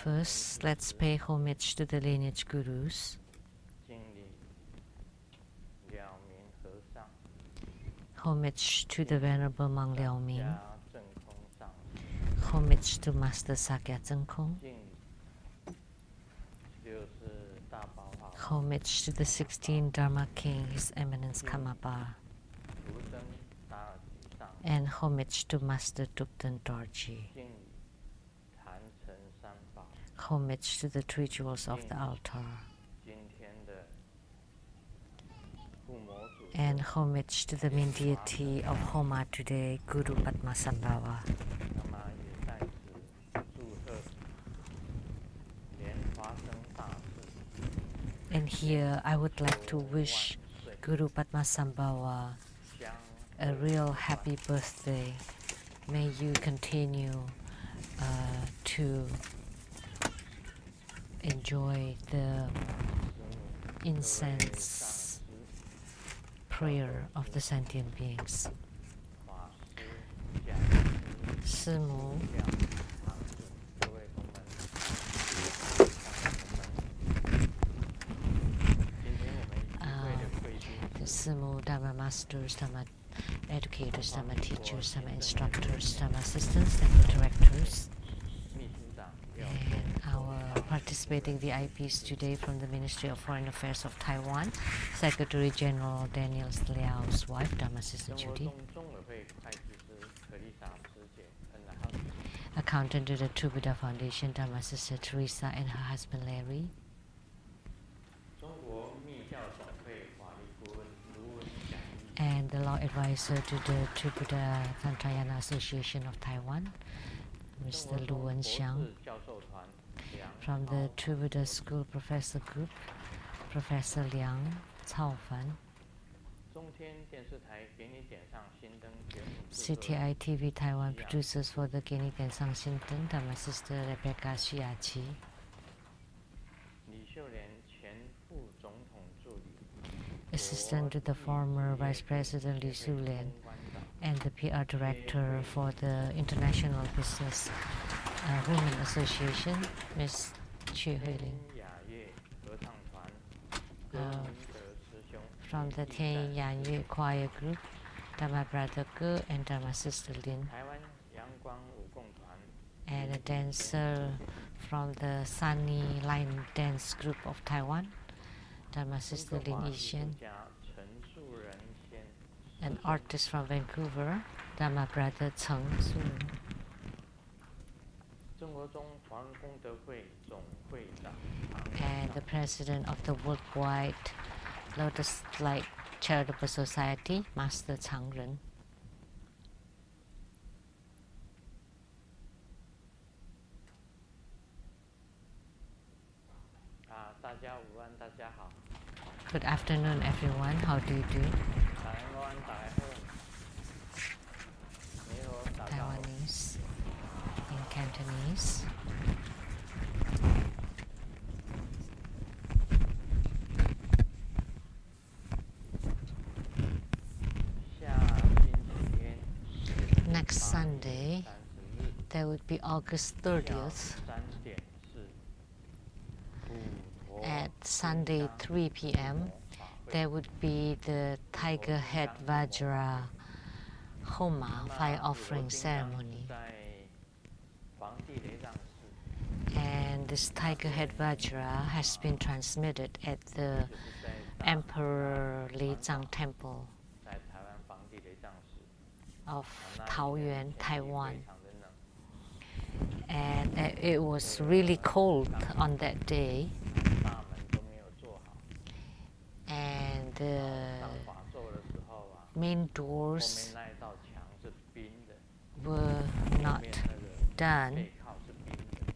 First, let's pay homage to the lineage gurus. Homage to the Venerable Monk Liao Ming. Homage to Master Sakya Zhengkong. Homage to the 16th Dharma King, His Eminence Karmapa. And homage to Master Thubten Dorji. Homage to the three jewels of the altar. And homage to the main deity of Homa today, Guru Padmasambhava. And here I would like to wish Guru Padmasambhava a real happy birthday. May you continue to enjoy the incense prayer of the sentient beings. 师母 Simu, Dharma masters, Dharma educators, Dharma teachers, Dharma instructors, Dharma assistants, Dharma directors, and our participating VIPs today from the Ministry of Foreign Affairs of Taiwan, Secretary General Daniel Liao's wife, Dharma Sister Judy, accountant to the True Buddha Foundation, Dharma Sister Teresa, and her husband Larry, and the law advisor to the True Buddha Tantrayana Association of Taiwan, Mr. Lu Wenxiang. From the True Buddha School Professor Group, Professor Liang Caofan. CTI TV Taiwan producers for the Geni Gensang Shinten, Dharma Sister Rebecca Shiachi. Assistant to the former Vice President Li Shulian, and the PR Director for the International Business Women Association, Ms. Chu Huiling. From the Tian Yan Yue Choir Group, Dharma Brother Ge and Dharma Sister Lin. And a dancer from the Sunny Line Dance Group of Taiwan, Dharma Sister Lin Yixin. An artist from Vancouver, Dharma Brother Cheng Su. And the president of the Worldwide Lotus Light Charitable Society, Master Chang Ren. Good afternoon, everyone. How do you do? Taiwanese in Cantonese. Next Sunday, that would be August 30th, at Sunday 3 p.m., there would be the Tiger Head Vajra Homa fire offering ceremony. And this Tiger Head Vajra has been transmitted at the Emperor Lizang Temple of Taoyuan, Taiwan. And it was really cold on that day. And the main doors were not done,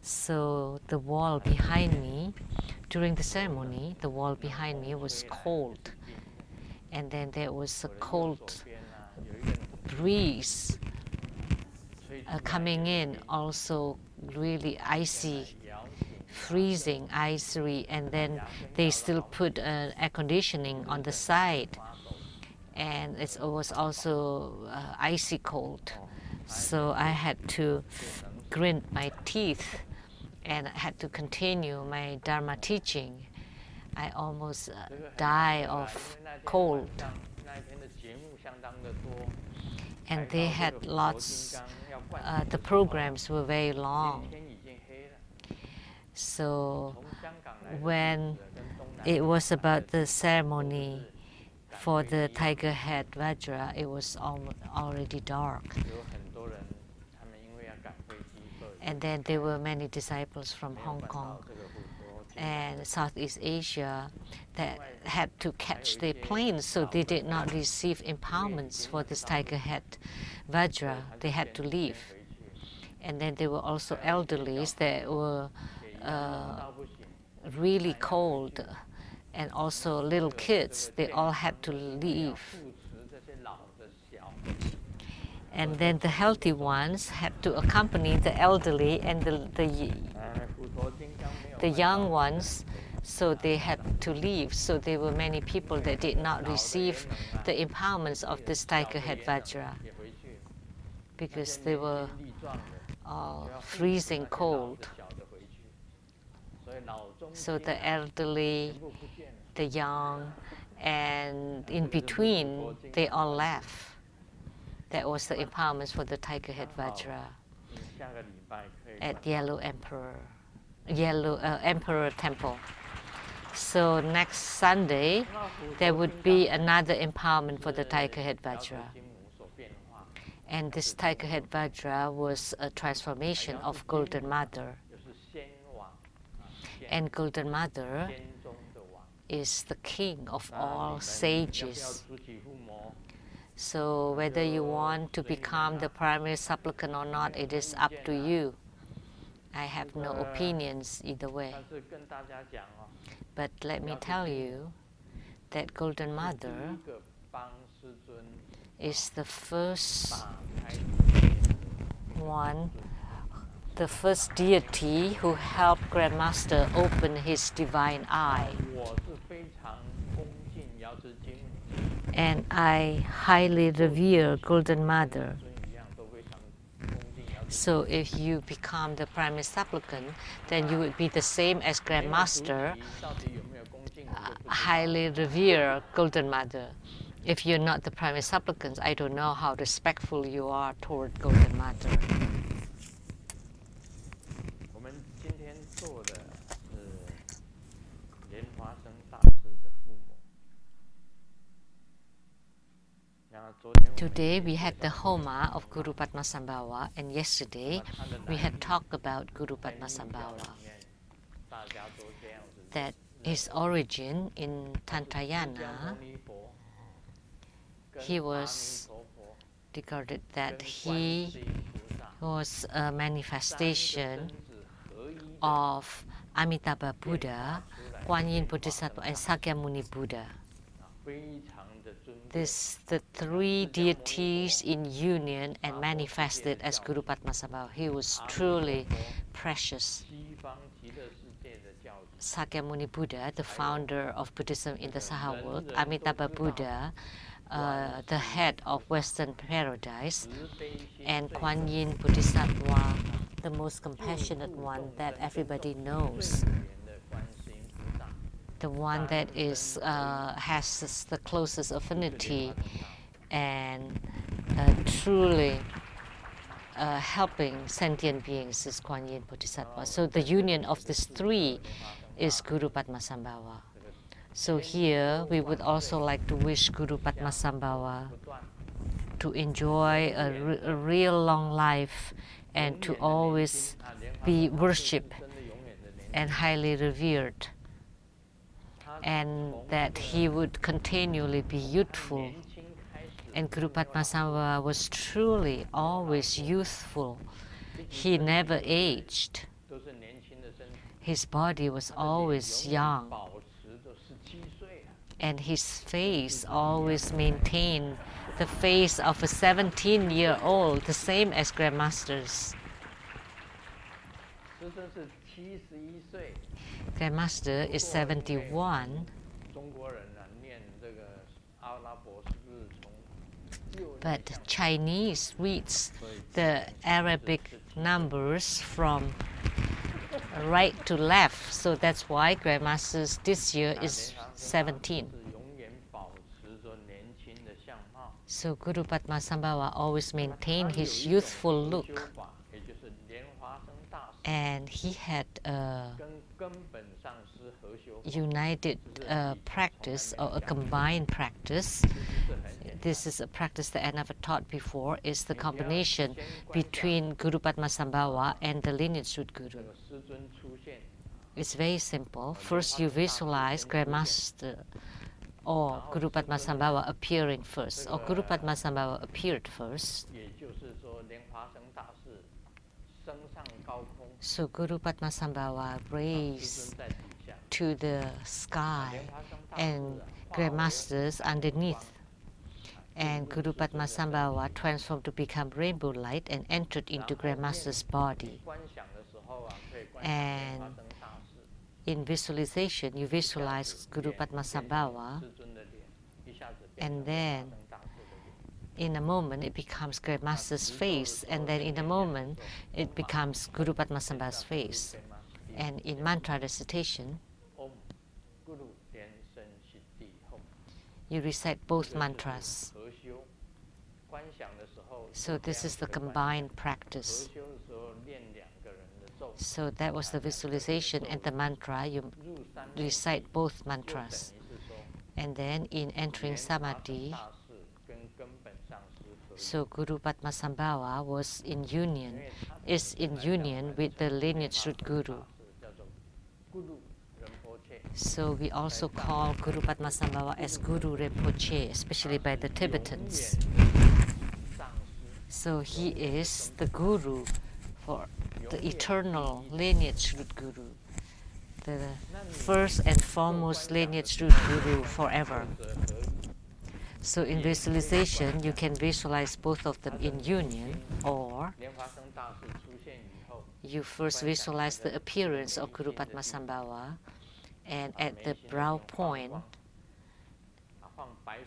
so the wall behind me, during the ceremony, the wall behind me was cold, and then there was a cold breeze coming in, also really icy, freezing, icy, and then they still put air conditioning on the side, and it was also icy cold. So I had to grind my teeth and I had to continue my Dharma teaching. I almost died of cold. And they had lots, the programs were very long. So when it was about the ceremony for the tiger head Vajra, it was already dark. And then there were many disciples from Hong Kong and Southeast Asia that had to catch their planes, so they did not receive empowerments for this tiger head Vajra. They had to leave. And then there were also elderlies that were really cold, and also little kids. They all had to leave. And then the healthy ones had to accompany the elderly and the young ones, so they had to leave. So there were many people that did not receive the empowerments of this tiger head Vajra because they were freezing cold. So the elderly, the young, and in between, they all left. That was the empowerments for the tiger head Vajra at Yellow Emperor Temple. So next Sunday, there would be another empowerment for the tiger head Vajra. And this tiger head Vajra was a transformation of Golden Mother. And Golden Mother is the king of all sages. So whether you want to become the primary supplicant or not, it is up to you. I have no opinions either way. But let me tell you that Golden Mother is the first one, the first deity who helped Grandmaster open his divine eye. And I highly revere Golden Mother. So if you become the primary supplicant, then you would be the same as Grandmaster, highly revere Golden Mother. If you're not the primary supplicant, I don't know how respectful you are toward Golden Mother. Today we had the Homa of Guru Padmasambhava, and yesterday we had talked about Guru Padmasambhava. That his origin in Tantrayana, he was regarded that he was a manifestation of Amitabha Buddha, Kuan Yin Bodhisattva, and Sakyamuni Buddha. The three deities in union and manifested as Guru Padmasambhava. He was truly precious. Sakyamuni Buddha, the founder of Buddhism in the Saha world, Amitabha Buddha, the head of Western paradise, and Kuan Yin Bodhisattva, the most compassionate one that everybody knows. The one that is has the closest affinity and truly helping sentient beings is Kuan Yin Bodhisattva. So the union of these three is Guru Padmasambhava. So here we would also like to wish Guru Padmasambhava to enjoy a real long life and to always be worshipped and highly revered, and that he would continually be youthful. And Guru Padmasambhava was truly always youthful. He never aged. His body was always young. And his face always maintained the face of a 17-year-old, the same as Grandmaster's. Grandmaster is 71, but Chinese reads the Arabic numbers from right to left. So that's why Grandmasters this year is 17. So Guru Padmasambhava always maintained his youthful look. And he had a united practice, or a combined practice. This is a practice that I never taught before. It's the combination between Guru Padmasambhava and the lineage root guru. It's very simple. First, you visualize Grandmaster or Guru Padmasambhava appearing first, or Guru Padmasambhava appeared first. So Guru Padmasambhava raised to the sky and Grandmasters underneath. And Guru Padmasambhava transformed to become rainbow light and entered into Grandmaster's body. And in visualization, you visualize Guru Padmasambhava, and then in a moment it becomes Grandmaster's face, and then in a moment it becomes Guru Padmasambhava's face. And in mantra recitation, you recite both mantras. So this is the combined practice. So that was the visualization and the mantra. You recite both mantras. And then in entering Samadhi, so Guru Padmasambhava is in union with the lineage root guru. So we also call Guru Padmasambhava as Guru Rinpoche, especially by the Tibetans. So he is the guru for the eternal lineage root guru, the first and foremost lineage root guru forever. So in visualization, you can visualize both of them in union, or you first visualize the appearance of Guru Padmasambhava, and at the brow point,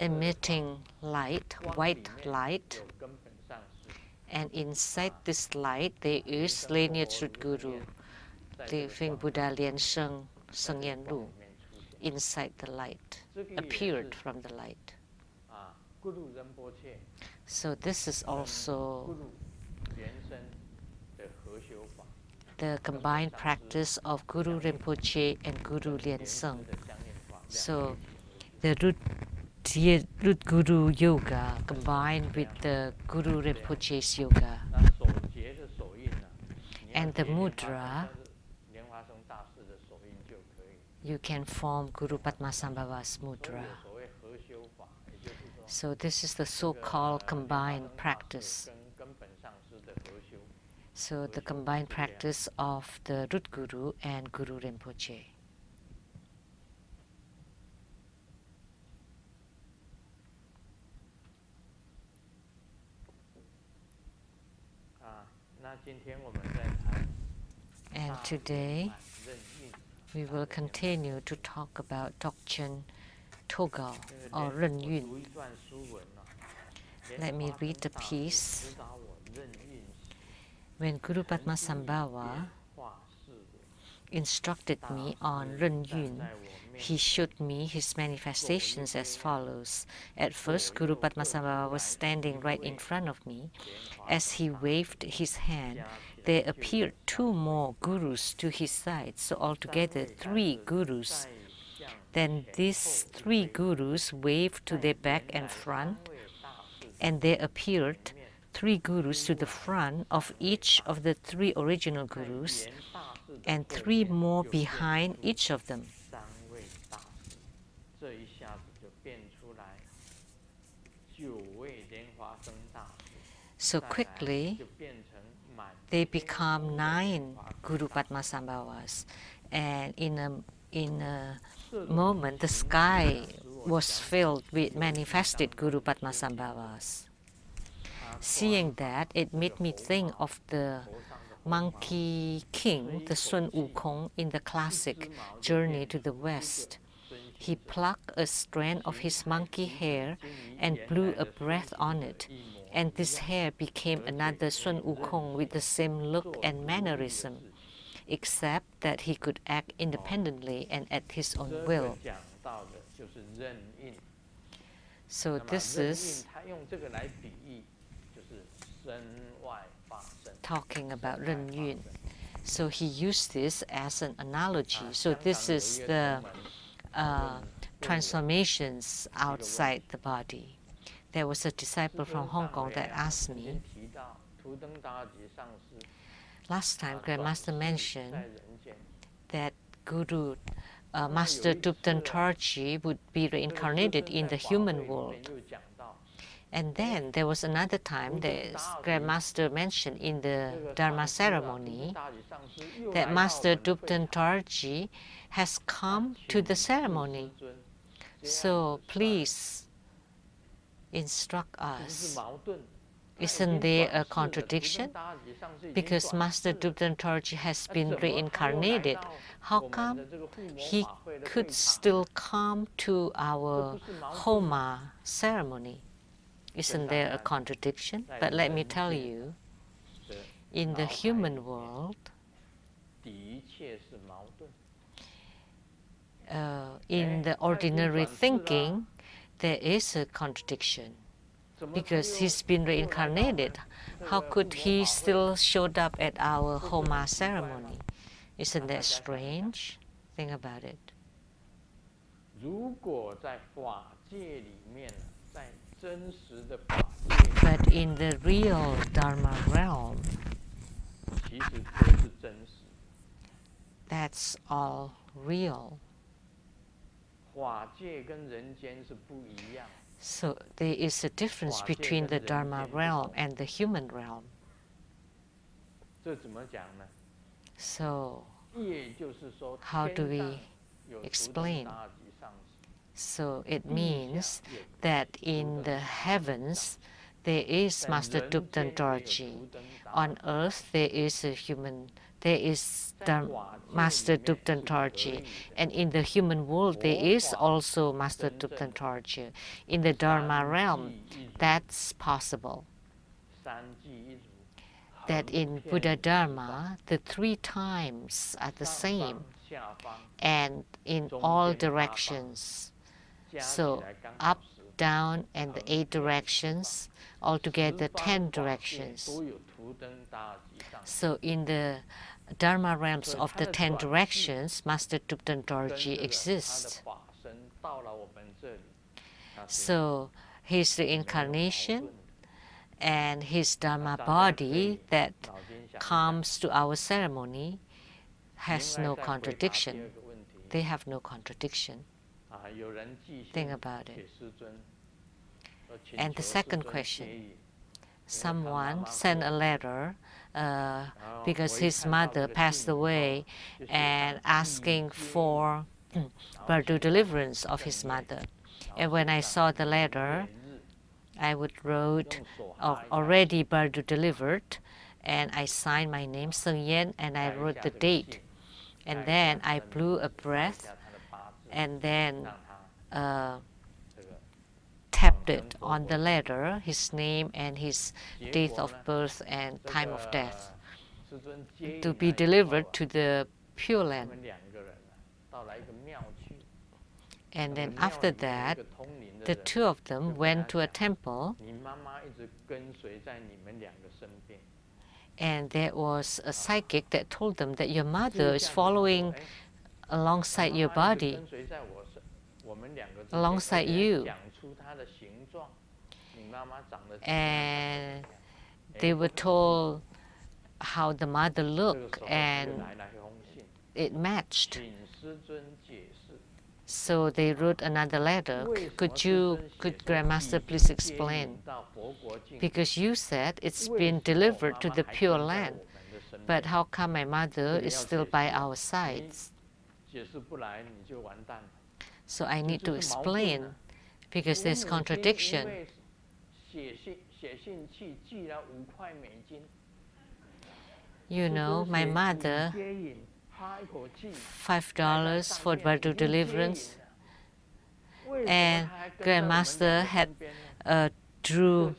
emitting light, white light, and inside this light there is lineage root guru, living Buddha Lien Sheng, Sheng Yen Lu, inside the light, appeared from the light. So this is also the combined practice of Guru Rinpoche and Guru Lien Sheng. So the root guru yoga combined with the Guru Rinpoche's yoga. And the mudra, you can form Guru Padmasambhava's mudra. So this is the so-called combined practice. So the combined practice of the root guru and Guru Rinpoche. And today we will continue to talk about Dzogchen Togal or Ren Yun. Let me read the piece. When Guru Padmasambhava instructed me on Ren Yun, he showed me his manifestations as follows. At first, Guru Padmasambhava was standing right in front of me. As he waved his hand, there appeared two more gurus to his side, so altogether 3 gurus. Then these 3 gurus waved to their back and front, and there appeared 3 gurus to the front of each of the 3 original gurus, and 3 more behind each of them. So quickly, they become 9 Guru Padmasambhavas, and in a moment, the sky was filled with manifested Guru Padmasambhavas. Seeing that, it made me think of the monkey king, the Sun Wukong, in the classic Journey to the West. He plucked a strand of his monkey hair and blew a breath on it, and this hair became another Sun Wukong with the same look and mannerism. except that he could act independently and at his own will. So this is talking about Ren Yun. So he used this as an analogy. So this is the transformations outside the body. There was a disciple from Hong Kong that asked me, last time Grandmaster mentioned that Guru Master Dupten Tarji would be reincarnated in the human world. And then there was another time that Grandmaster mentioned in the Dharma ceremony that Master Dupten Tarji has come to the ceremony. So please instruct us. Isn't there a contradiction? Because Master Dupten Tarji has been reincarnated, how come he could still come to our Homa ceremony? Isn't there a contradiction? But let me tell you, in the human world, in the ordinary thinking, there is a contradiction. Because he's been reincarnated, how could he still show up at our Homa ceremony? Isn't that strange? Think about it. But in the real Dharma realm, that's all real. So there is a difference between the Dharma realm and the human realm. So how do we explain? So it means that in the heavens there is Master Dupten Dorji. On earth there is Master Dupten Dorji. And in the human world there is also Master Dupten Dorji. In the Dharma realm, that's possible. That in Buddha Dharma, the 3 times are the same, and in all directions. So up, down, and the 8 directions, altogether 10 directions. So in the Dharma realms of the 10 directions, Master Dupten Dorji exists. So his reincarnation and his Dharma body that comes to our ceremony has no contradiction. They have no contradiction. Think about it. And the second question, someone sent a letter because his mother passed away and asking for Bardu deliverance of his mother. And when I saw the letter, I wrote already Bardu delivered, and I signed my name, Seng Yen, and I wrote the date. And then I blew a breath and then tapped it on the letter, his name and his date of birth and time of death, to be delivered to the Pure Land. And then after that, the 2 of them went to a temple, and there was a psychic that told them that your mother is following alongside your body, alongside you. And they were told how the mother looked, and it matched. So they wrote another letter. Could Grandmaster please explain? Because you said it's been delivered to the Pure Land, but how come my mother is still by our sides? So I need to explain, because there's contradiction. You know, my mother, $5 for Bardu deliverance, and Grandmaster had drew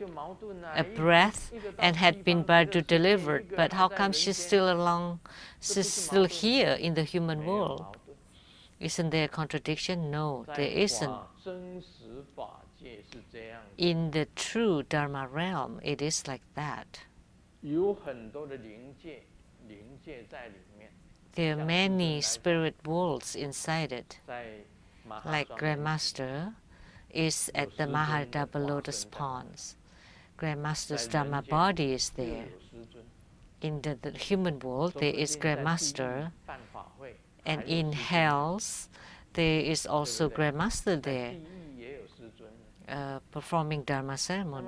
a breath and had been Bardo delivered. But how come she's still here in the human world? Isn't there a contradiction? No, there isn't. In the true Dharma realm, it is like that. There are many spirit worlds inside it. Like Grandmaster is at the Mahadabha Lotus Ponds. Grandmaster's Dharma body is there. In the human world, there is Grandmaster, and in hells, there is also Grandmaster there, performing Dharma ceremony.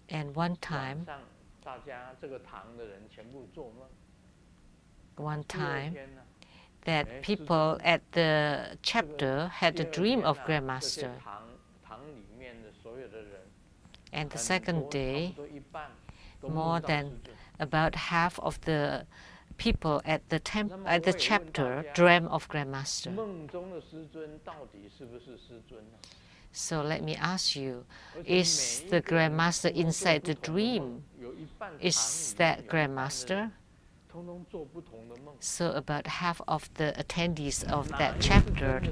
And one time, that people at the chapter had a dream of Grandmaster. And the second day, more than about half of the people at the chapter dreamt of Grandmaster. So let me ask you, is the Grandmaster inside the dream? Is that Grandmaster? So about half of the attendees of that chapter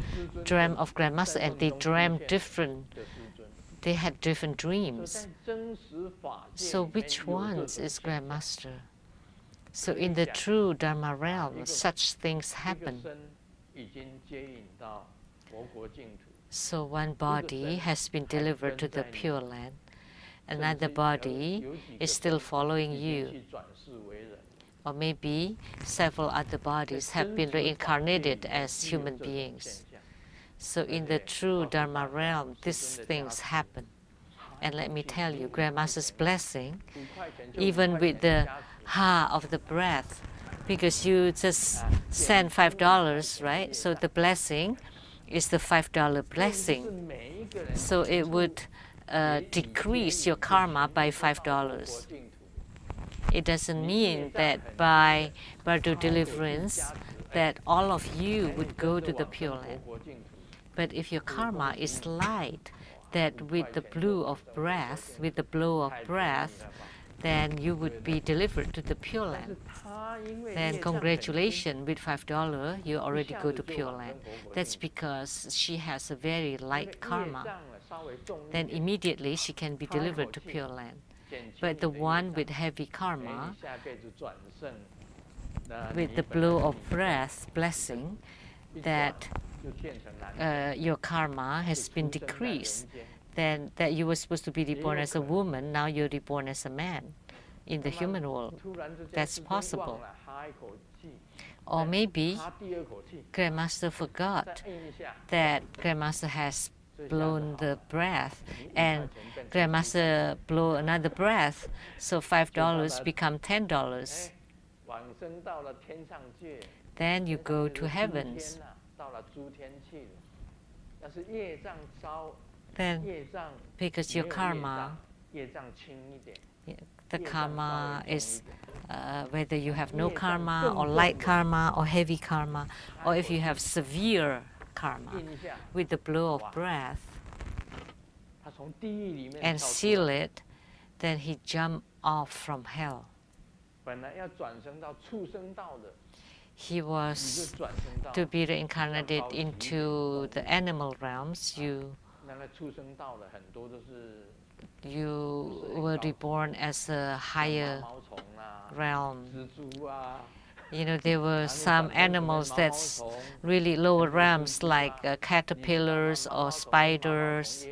dreamt of Grandmaster, and they dreamt different. They had different dreams. So which ones is Grandmaster? So in the true Dharma realm, such things happen. So one body has been delivered to the Pure Land. Another body is still following you. Or maybe several other bodies have been reincarnated as human beings. So in the true Dharma realm, these things happen. And let me tell you, Grandmaster's blessing, even with the ha of the breath, because you just send $5, right? So the blessing is the $5 blessing. So it would decrease your karma by $5. It doesn't mean that by Bardo deliverance that all of you would go to the Pure Land. But if your karma is light, that with the blow of breath, then you would be delivered to the Pure Land. Then congratulations, with $5, you already go to Pure Land. That's because she has a very light karma. Then immediately she can be delivered to Pure Land. But the one with heavy karma, with the blow of breath blessing, that your karma has been decreased, then that you were supposed to be reborn as a woman, now you're reborn as a man in the human world. That's possible. Or maybe Grandmaster forgot that Grandmaster has blown the breath, and Grandmaster blow another breath, so $5 become $10. Then you go to heavens. Then, because your karma, the karma is whether you have no karma or light karma or heavy karma, or if you have severe karma with the blow of breath and seal it, then he jumped off from hell. He was to be reincarnated into the animal realms. You were reborn as a higher realm. You know, there were some animals that's really lower realms, like caterpillars or spiders.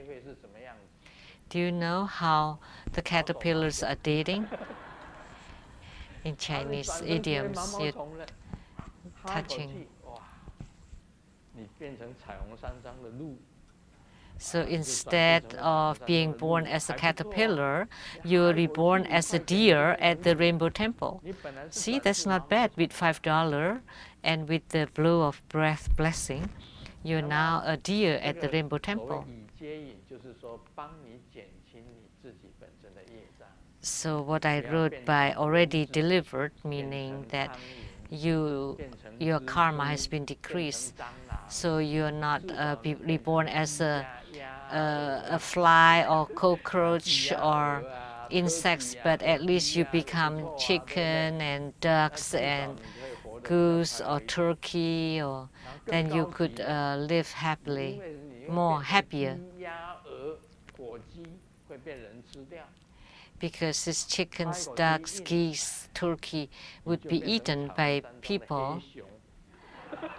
Do you know how the caterpillars are dating? In Chinese idioms, you're touching. So instead of being born as a caterpillar, you're reborn as a deer at the Rainbow Temple. See, that's not bad. With $5 and with the blow of breath blessing, you're now a deer at the Rainbow Temple. So what I wrote by already delivered, meaning that your karma has been decreased, So you're not reborn as a fly or cockroach or insects, but at least you become chicken and ducks and goose or turkey, or then you could live happily, more happier. Because these chickens, ducks, geese, turkey would be eaten by people,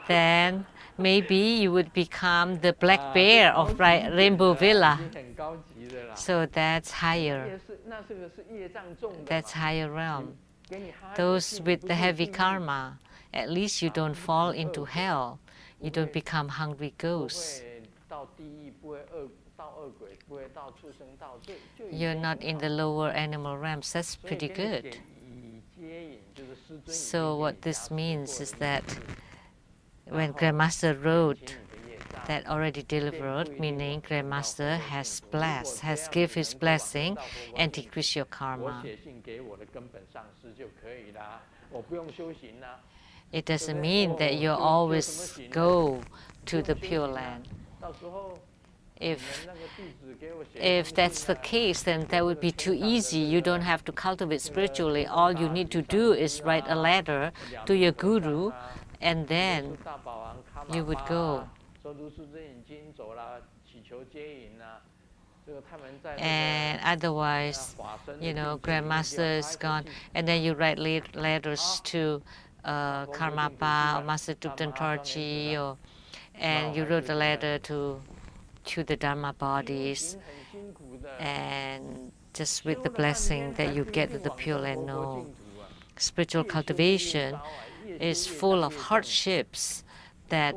then maybe you would become the black bear of Rainbow Villa. So that's higher. That's higher realm. Those with the heavy karma, at least you don't fall into hell. You don't become hungry ghosts. You're not in the lower animal realms. That's pretty good. So what this means is that when Grandmaster wrote that already delivered, meaning Grandmaster has blessed, has given his blessing and decreased your karma. It doesn't mean that you always go to the Pure Land. If that's the case, then that would be too easy. You don't have to cultivate spiritually. All you need to do is write a letter to your guru, and then you would go. And otherwise, Grandmaster is gone, and then you write letters to Karmapa or Master Thupten Torji, and you wrote a letter to the Dharma bodies, and just with the blessing that you get to the Pure Land. No. Spiritual cultivation is full of hardships that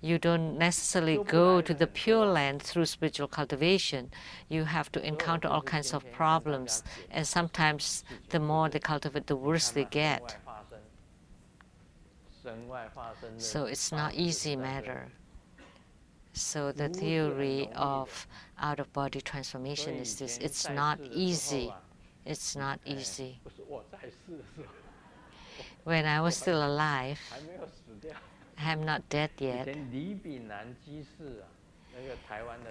you don't necessarily go to the Pure Land through spiritual cultivation. You have to encounter all kinds of problems, and sometimes the more they cultivate, the worse they get. So it's not easy matter. So the theory of out-of-body transformation is this: it's not easy. It's not easy. When I was still alive, I am not dead yet.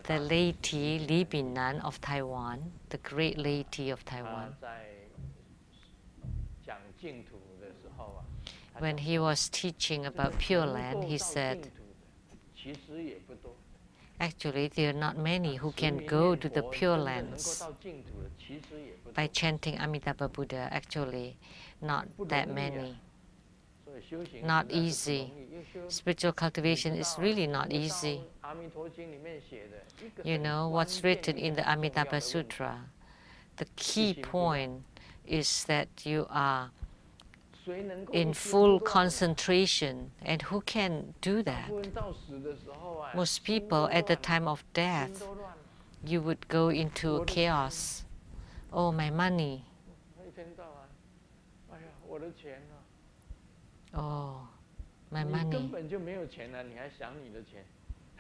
The laity Li Binnan of Taiwan, the great laity of Taiwan, when he was teaching about Pure Land, he said, actually, there are not many who can go to the Pure Lands by chanting Amitabha Buddha. Actually, not that many. Not easy. Spiritual cultivation is really not easy. You know what's written in the Amitabha Sutra? The key point is that you are in full concentration. And who can do that? Most people at the time of death, you would go into chaos. Oh, my money. Oh, my money.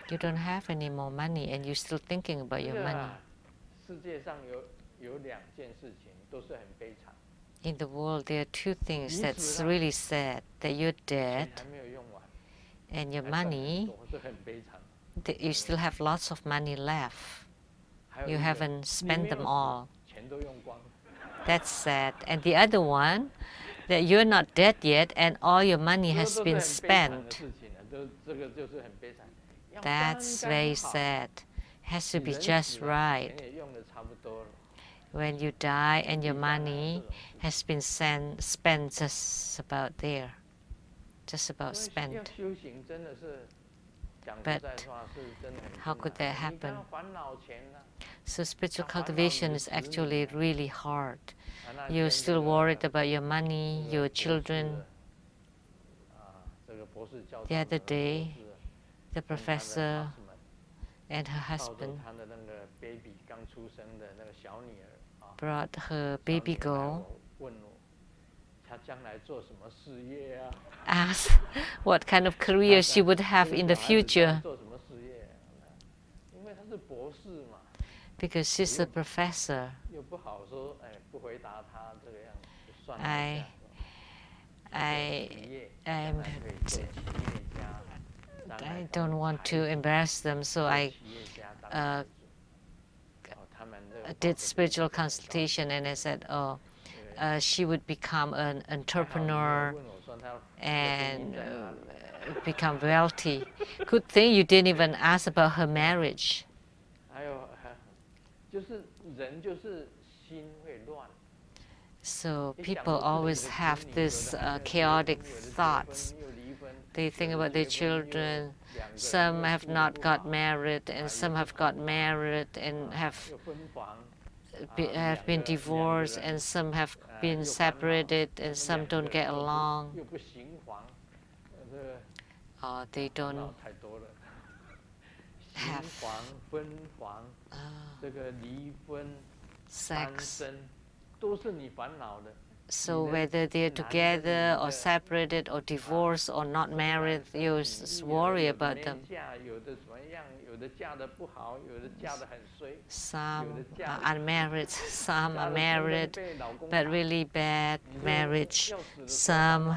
You don't have any more money and you're still thinking about your money. In the world, there are two things that's really sad: that you're dead, and your money, that you still have lots of money left. You haven't spent them all. That's sad. And the other one, that you're not dead yet, and all your money has been spent. That's very sad. Has to be just right. When you die and your money has been spent just about there, just about spent. But how could that happen? So spiritual cultivation is actually really hard. You're still worried about your money, your children. The other day, the professor and her husband brought her baby girl, asked what kind of career she would have in the future. Because she's a professor. I don't want to embarrass them, so I did spiritual consultation, and I said, oh, she would become an entrepreneur and become wealthy. Good thing you didn't even ask about her marriage. So people always have these chaotic thoughts. They think about their children. Some have not got married, and some have got married and have been divorced, and some have been separated, and some don't get along. They don't have sex. So whether they're together or separated or divorced or not married, you just worry about them. Some are unmarried, some are married, but really bad marriage. Some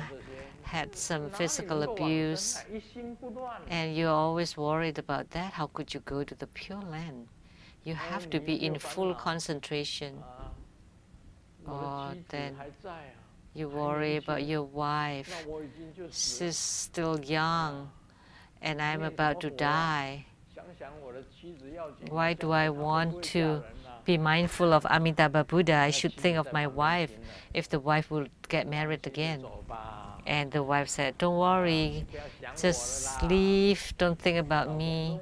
had some physical abuse, and you're always worried about that. How could you go to the Pure Land? You have to be in full concentration. Or then you worry about your wife. She's still young, and I'm about to die. Why do I want to be mindful of Amitabha Buddha? I should think of my wife if the wife will get married again. And the wife said, don't worry, just leave, don't think about me.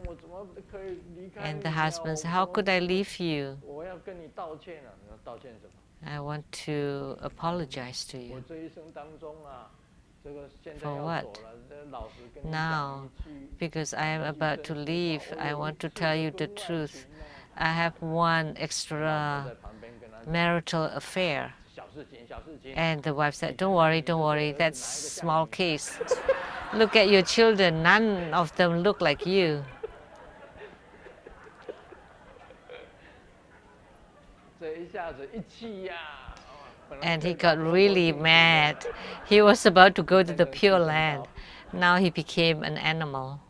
And the husband said, how could I leave you? I want to apologize to you. For what? Now, because I am about to leave, I want to tell you the truth. I have one extra marital affair. And the wife said, don't worry, that's small case. Look at your children, none of them look like you. And he got really mad. He was about to go to the Pure Land. Now he became an animal.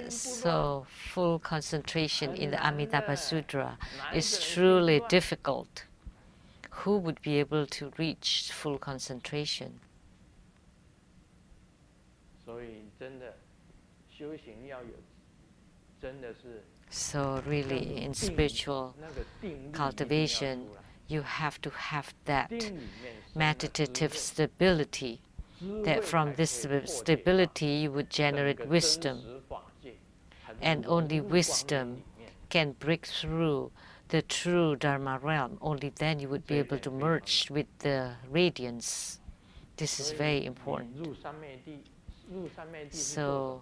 So full concentration in the Amitabha Sutra is truly difficult. Who would be able to reach full concentration? So really, in spiritual cultivation, you have to have that meditative stability, that from this stability you would generate wisdom. And only wisdom can break through the true Dharma realm. Only then you would be able to merge with the radiance. This is very important. So,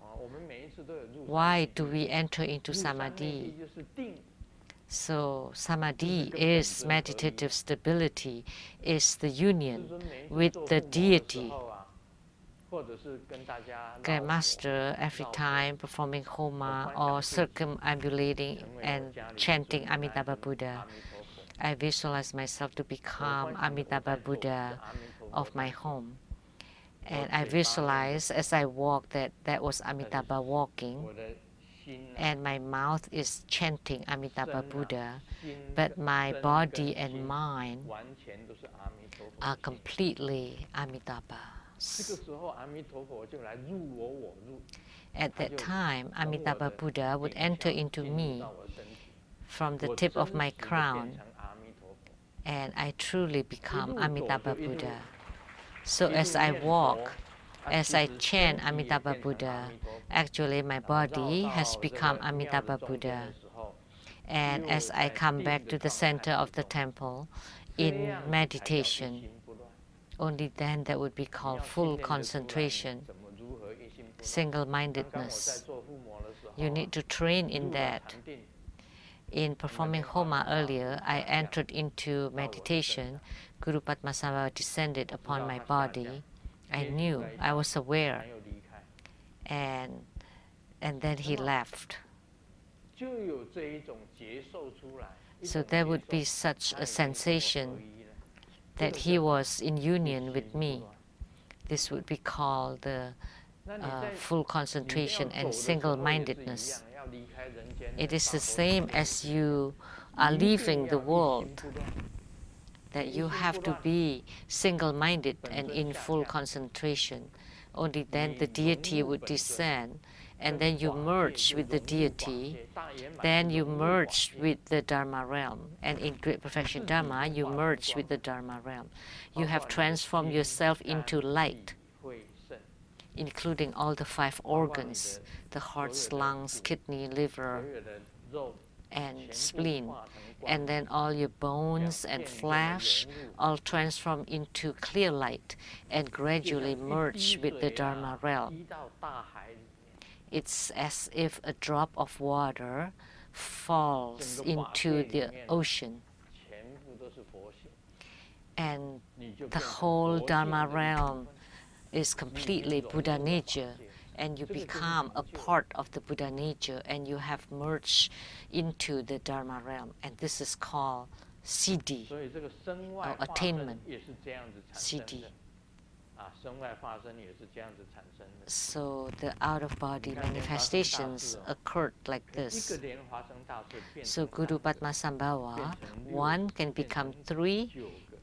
why do we enter into Samadhi? So, Samadhi is meditative stability, is the union with the deity. Grandmaster, every time performing Homa or circumambulating and chanting Amitabha Buddha, I visualize myself to become Amitabha Buddha of my home. And I visualize as I walk that was Amitabha walking, and my mouth is chanting Amitabha Buddha, but my body and mind are completely Amitabha. At that time, Amitabha Buddha would enter into me from the tip of my crown, and I truly become Amitabha Buddha. So as I walk, as I chant Amitabha Buddha, actually my body has become Amitabha Buddha. And as I come back to the center of the temple in meditation, only then that would be called full concentration, single-mindedness. You need to train in that. In performing Homa earlier, I entered into meditation. Guru Padmasambhava descended upon my body. I knew, I was aware. And then he left. So there would be such a sensation that he was in union with me. This would be called the full concentration and single-mindedness. It is the same as you are leaving the world, that you have to be single-minded and in full concentration. Only then the deity would descend, and then you merge with the deity, then you merge with the Dharma realm. And in Great Perfection Dharma, you merge with the Dharma realm. You have transformed yourself into light, including all the 5 organs, the heart, lungs, kidney, liver, and spleen. And then all your bones and flesh all transform into clear light and gradually merge with the Dharma realm. It's as if a drop of water falls into the ocean. And the whole Dharma realm is completely Buddha nature, and you become a part of the Buddha nature, and you have merged into the Dharma realm. And this is called siddhi, or attainment, siddhi. So the out-of-body manifestations occurred like this. So Guru Padmasambhava, 1 can become 3,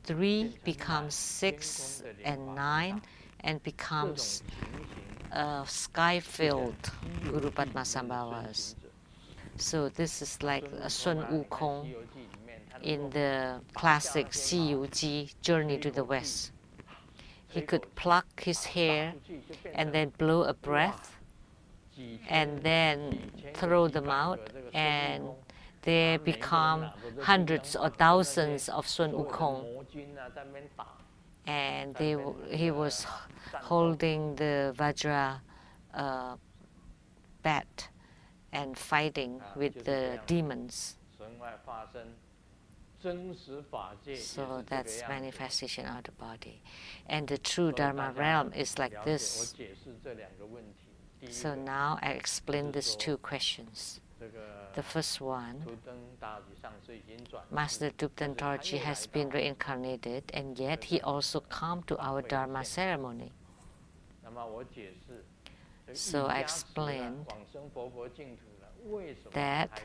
3 becomes 6 and 9, and becomes sky-filled Guru Padmasambhavas. So this is like a Sun Wukong in the classic Si Yu Ji, Journey to the West. He could pluck his hair and then blow a breath and then throw them out, and they become hundreds or thousands of Sun Wukong. And he was holding the Vajra bat and fighting with the demons. So that's manifestation of the body. And the true Dharma realm is like this. So now I explain these 2 questions. The first one, Master Dubten Dorji has been reincarnated, and yet he also come to our Dharma ceremony. So I explained that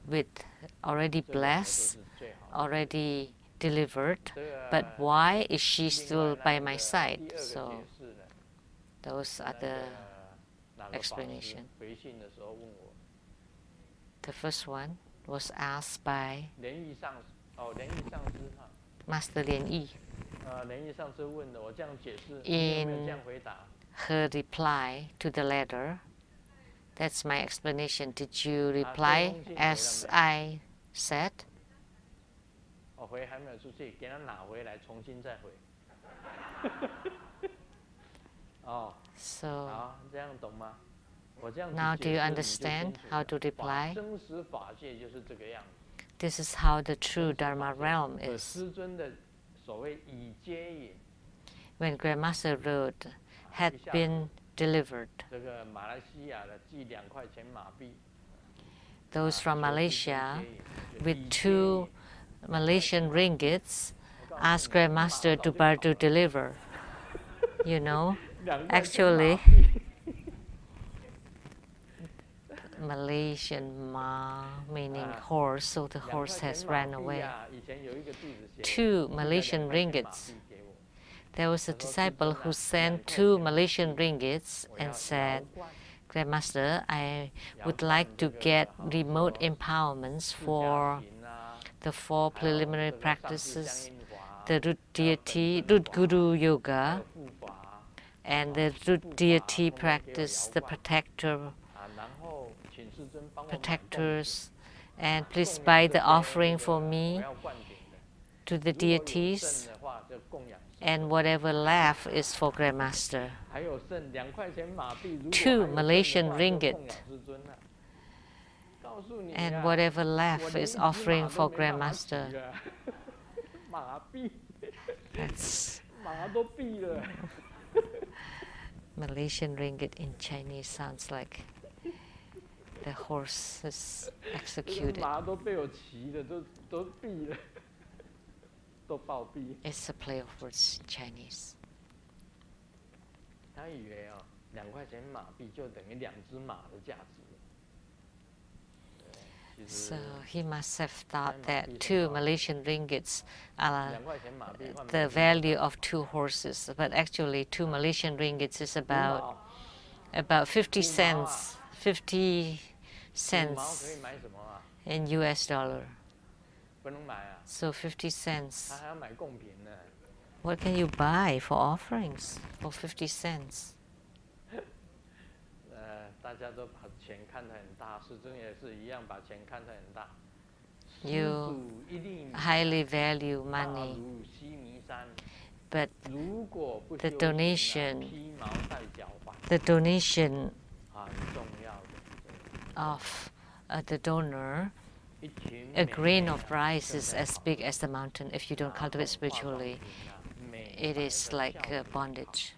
with already blessed, already delivered, but why is she still by my side? So those are the explanations. The first one was asked by Master Lien Yi. In her reply to the letter, that's my explanation. Did you reply as I said? So now do you understand how to reply? This is how the true Dharma realm is. When Grandmaster wrote, had been delivered, those from Malaysia with 2 Malaysian ringgits asked Grandmaster to Bardu deliver. You know, actually, Malaysian ma meaning horse, so the horse has ran away. 2 Malaysian ringgits. There was a disciple who sent 2 Malaysian ringgits and said, Grandmaster, I would like to get remote empowerments for the 4 preliminary practices, the root deity, root guru yoga, and the root deity practice, the protectors, and please buy the offering for me to the deities, and whatever left is for Grandmaster. 2 Malaysian ringgit, and whatever left is offering for Grandmaster. That's Malaysian ringgit in Chinese sounds like the horse is executed. It's a play of words in Chinese. So he must have thought that 2 Malaysian ringgits are the value of 2 horses, but actually 2 Malaysian ringgits is about 50 cents, 50 cents in US dollar. So 50 cents. What can you buy for offerings for 50 cents? You highly value money, but the donation of the donor, a grain of rice is as big as the mountain. If you don't cultivate spiritually, it is like bondage.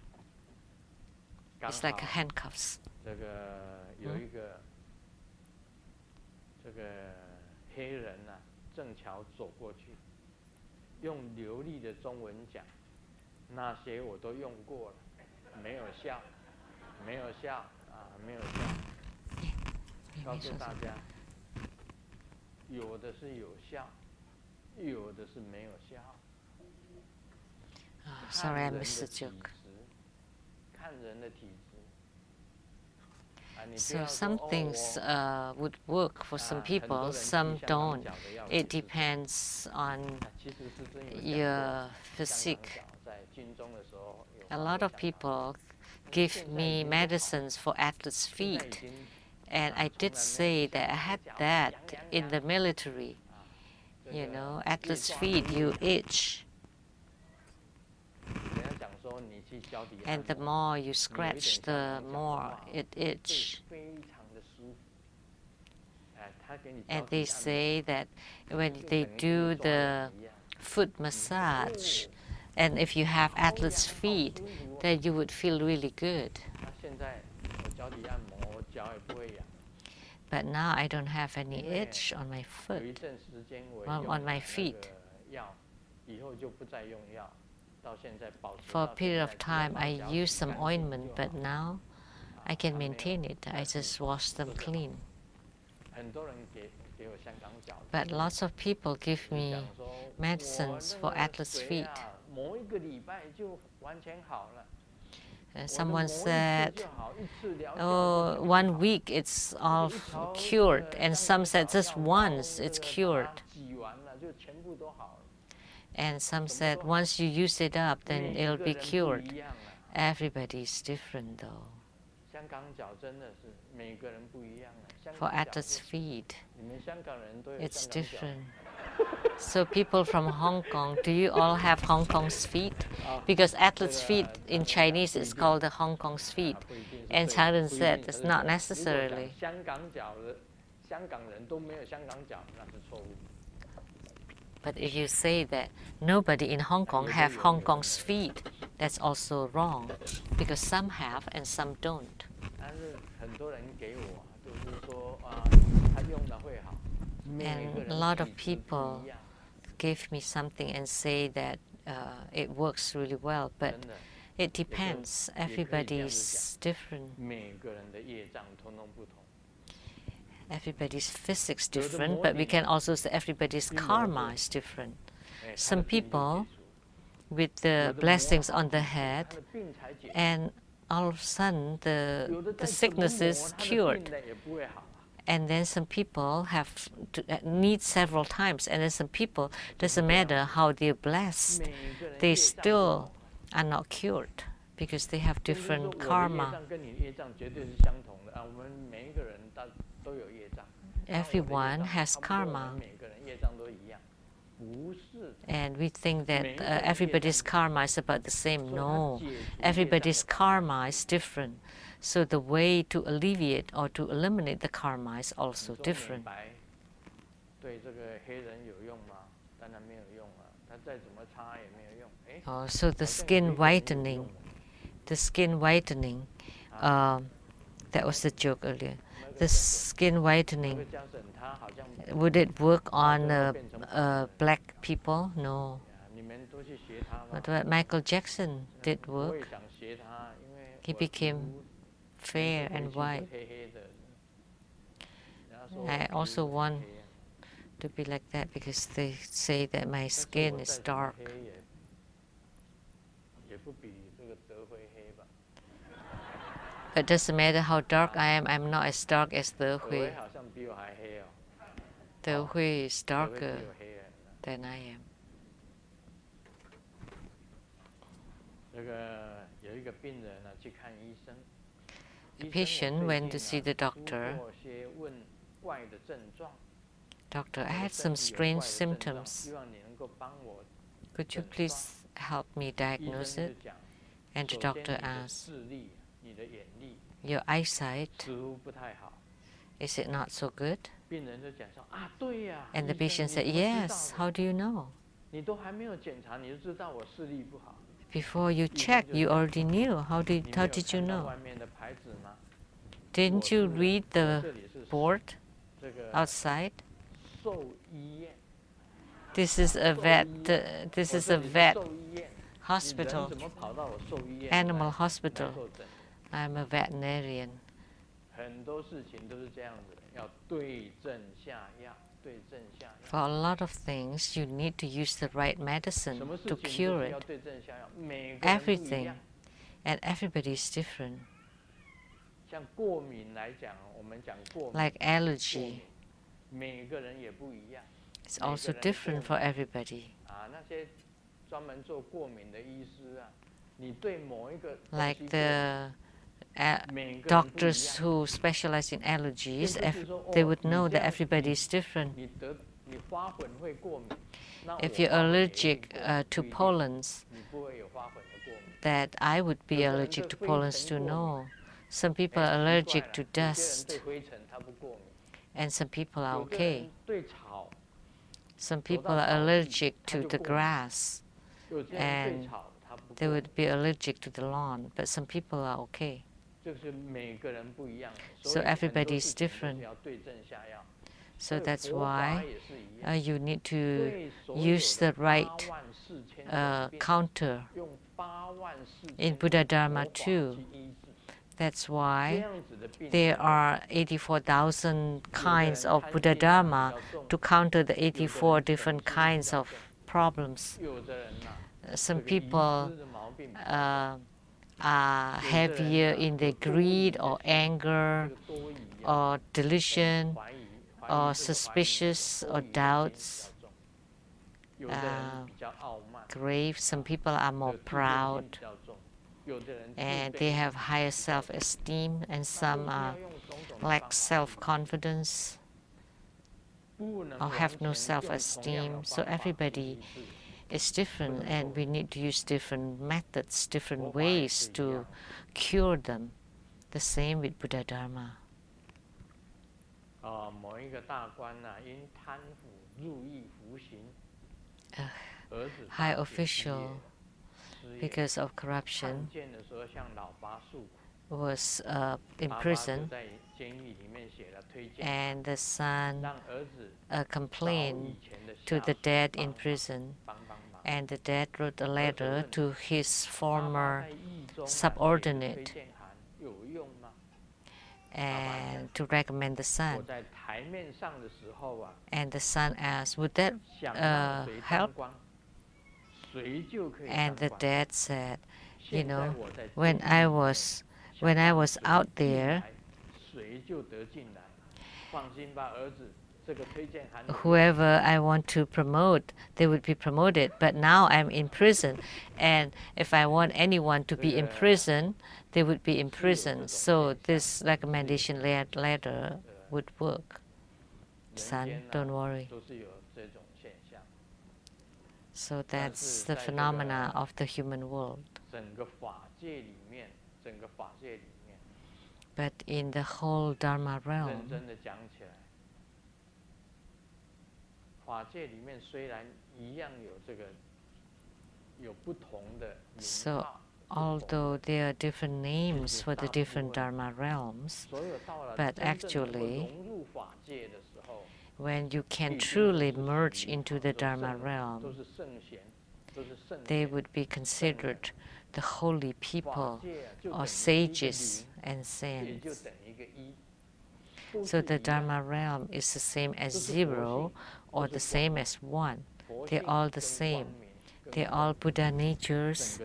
It's like handcuffs. Sorry, I missed the joke. So some things would work for some people, some don't. It depends on your physique. A lot of people give me medicines for athlete's feet, and I did say that I had that in the military. You know, athlete's feet, you itch. And the more you scratch, the more it itches. And they say that when they do the foot massage, and if you have athlete's feet, then you would feel really good. But now I don't have any itch on my foot, on my feet. For a period of time, I used some ointment, but now I can maintain it. I just wash them clean. But lots of people give me medicines for athlete's feet. Someone said, oh, 1 week it's all cured, and some said just once it's cured. And some said once you use it up, then it'll be cured. Everybody's different though. For athlete's feet, it's different. So people from Hong Kong, do you all have Hong Kong's feet? Because athlete's feet in Chinese is called the Hong Kong's feet. And Changren said it's not necessarily. But if you say that nobody in Hong Kong have Hong Kong's feet, that's also wrong, because some have and some don't. And a lot of people gave me something and say that it works really well, but it depends. Everybody's different. Everybody's physics different, but we can also say everybody's karma is different. Some people with the blessings on the head, and all of a sudden the sickness is cured. And then some people have to need several times, and then some people, doesn't matter how they're blessed, they still are not cured because they have different karma. Everyone has karma. And we think that everybody's karma is about the same. No, everybody's karma is different. So the way to alleviate or to eliminate the karma is also different. Oh, so the skin whitening, that was the joke earlier. The skin whitening, would it work on black people? No. But what Michael Jackson did work. he became fair and white. I also want to be like that because they say that my skin is dark. But doesn't matter how dark I am, I'm not as dark as the Hui. The Hui is darker than I am. A patient went to see the doctor. Doctor, I had some strange symptoms. Could you please help me diagnose it? And the doctor asked, your eyesight, is it not so good? And the patient said, yes, how do you know? Before you checked, you already knew. How did you know? Didn't you read the board outside? This is a vet hospital, animal hospital. I'm a veterinarian. For a lot of things, you need to use the right medicine to cure it. Everything, and everybody is different. Like allergy, it's also different for everybody. Like the doctors who specialize in allergies, they would know that everybody is different. If you're allergic to pollens, that I would be allergic to pollens too. No. Some people are allergic to dust, and some people are okay. Some people are allergic to the grass, and they would be allergic to the lawn, but some people are okay. So everybody is different. So that's why you need to use the right counter in Buddha Dharma too. That's why there are 84,000 kinds of Buddha Dharma to counter the 84 different kinds of problems. Some people are heavier in their greed or anger or delusion or suspicious or doubts. Grave. Some people are more proud and they have higher self-esteem, and some lack self-confidence or have no self-esteem. So everybody is different, and we need to use different methods, different ways to cure them. The same with Buddha Dharma. A high official, because of corruption, was imprisoned, and the son complained to the dad in prison, and the dad wrote a letter to his former subordinate and to recommend the son. And the son asked, would that help? And the dad said, you know, when I was out there, whoever I want to promote, they would be promoted. But now I'm in prison, and if I want anyone to be in prison, they would be in prison. So this recommendation letter would work. Son, don't worry. So that's the phenomena of the human world. But in the whole Dharma realm, so although there are different names for the different Dharma realms, but actually, when you can truly merge into the Dharma realm, they would be considered the holy people or sages and saints. So the Dharma realm is the same as 0 or the same as 1. They're all the same. They're all Buddha natures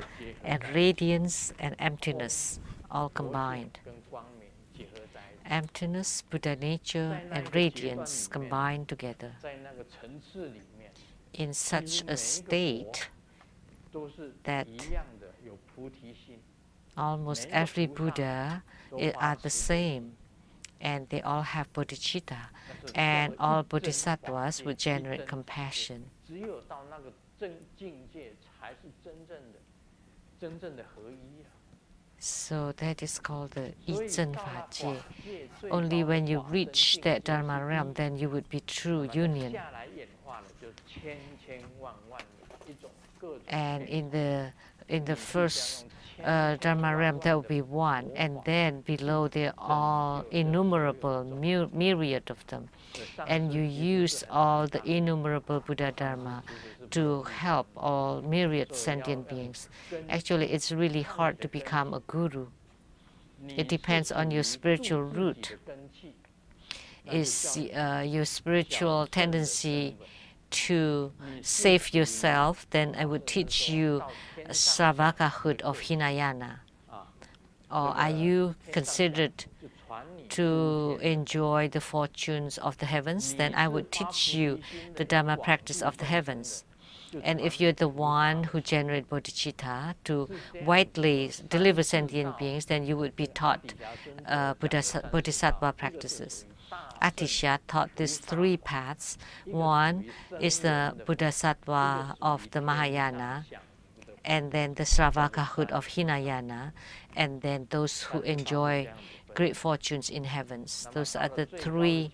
and radiance and emptiness all combined. Emptiness, Buddha nature, and radiance combined together. In such a state that almost every Buddha are the same, and they all have bodhicitta, and all bodhisattvas would generate compassion. So that is called the Yizhen Fa Jie. Only when you reach that Dharma realm, then you would be true union. And in the first Dharma realm, there will be 1, and then below there are innumerable myriad of them. And you use all the innumerable Buddha Dharma to help all myriad sentient beings. Actually, it's really hard to become a guru. It depends on your spiritual root. Is your spiritual tendency to save yourself, then I would teach you Sravakahood of Hinayana. Or are you considered to enjoy the fortunes of the heavens? Then I would teach you the Dharma practice of the heavens. And if you're the one who generates bodhicitta to widely deliver sentient beings, then you would be taught bodhisattva practices. Atisha taught these 3 paths. One is the Bodhisattva of the Mahayana, and then the Sravakahood of Hinayana, and then those who enjoy great fortunes in heavens. Those are the 3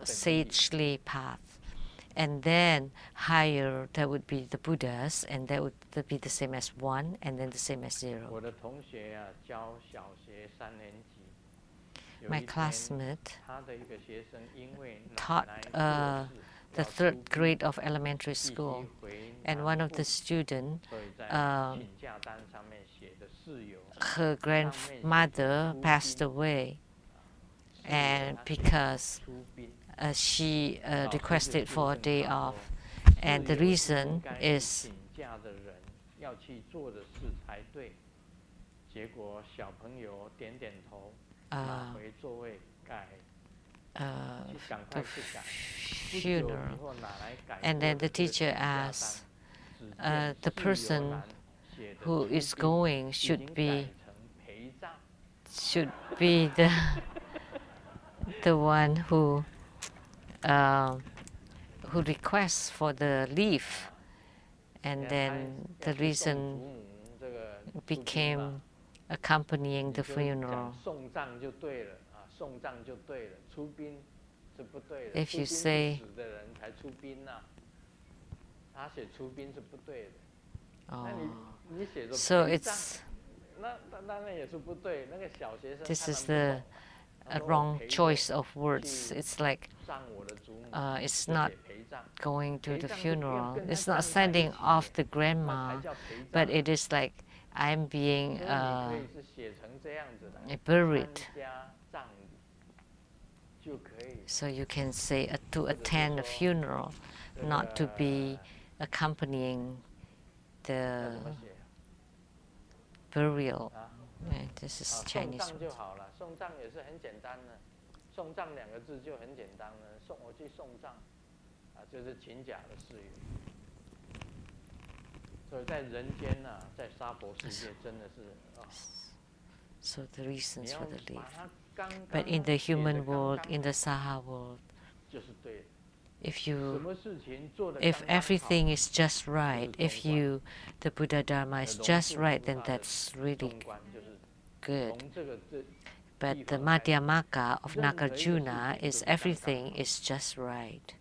sagely paths. And then higher, that would be the Buddhas, and that would be the same as 1, and then the same as 0. My classmate taught the 3rd grade of elementary school, and one of the students, her grandmother passed away, and because she requested for a day off, and the reason is the funeral. And then the teacher asked, the person who is going should be the one who requests for the leave. And then the reason became accompanying the funeral. If you say, so this is the wrong choice of words. It's like it's not going to the funeral. It's not sending off the grandma, but it is like I'm being buried. So you can say to attend a funeral, not to be accompanying the burial. Right, this is Chinese. So the reasons for the leave. But in the human world, in the Saha world, if everything is just right, if the Buddha Dharma is just right, then that's really good. But the Madhyamaka of Nagarjuna is everything is just right.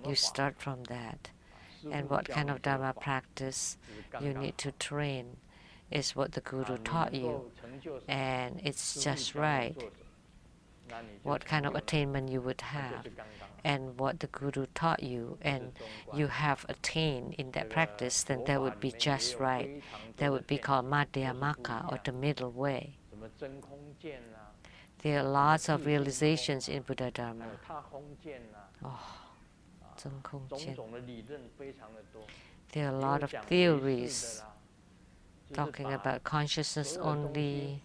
You start from that. And what kind of Dharma practice you need to train is what the Guru taught you. And it's just right. what kind of attainment you would have, and what the Guru taught you, and you have attained in that practice, then that would be just right. That would be called Madhyamaka, or the middle way. There are lots of realizations in Buddha Dharma. There are a lot of theories talking about consciousness only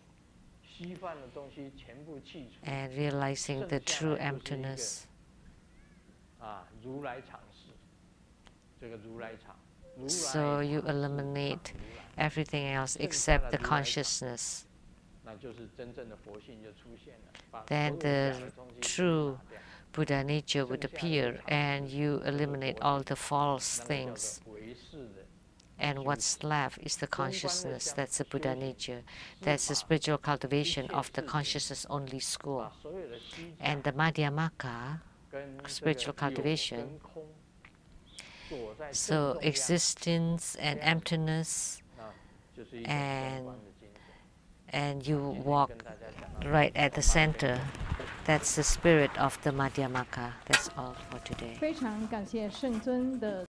and realizing the true emptiness. So you eliminate everything else except the consciousness. Then the true Buddha nature would appear, and you eliminate all the false things. And what's left is the consciousness. That's the Buddha nature. That's the spiritual cultivation of the consciousness-only school. And the Madhyamaka, spiritual cultivation, so existence and emptiness, and you walk right at the center. That's the spirit of the Madhyamaka. That's all for today. 非常感谢圣尊的。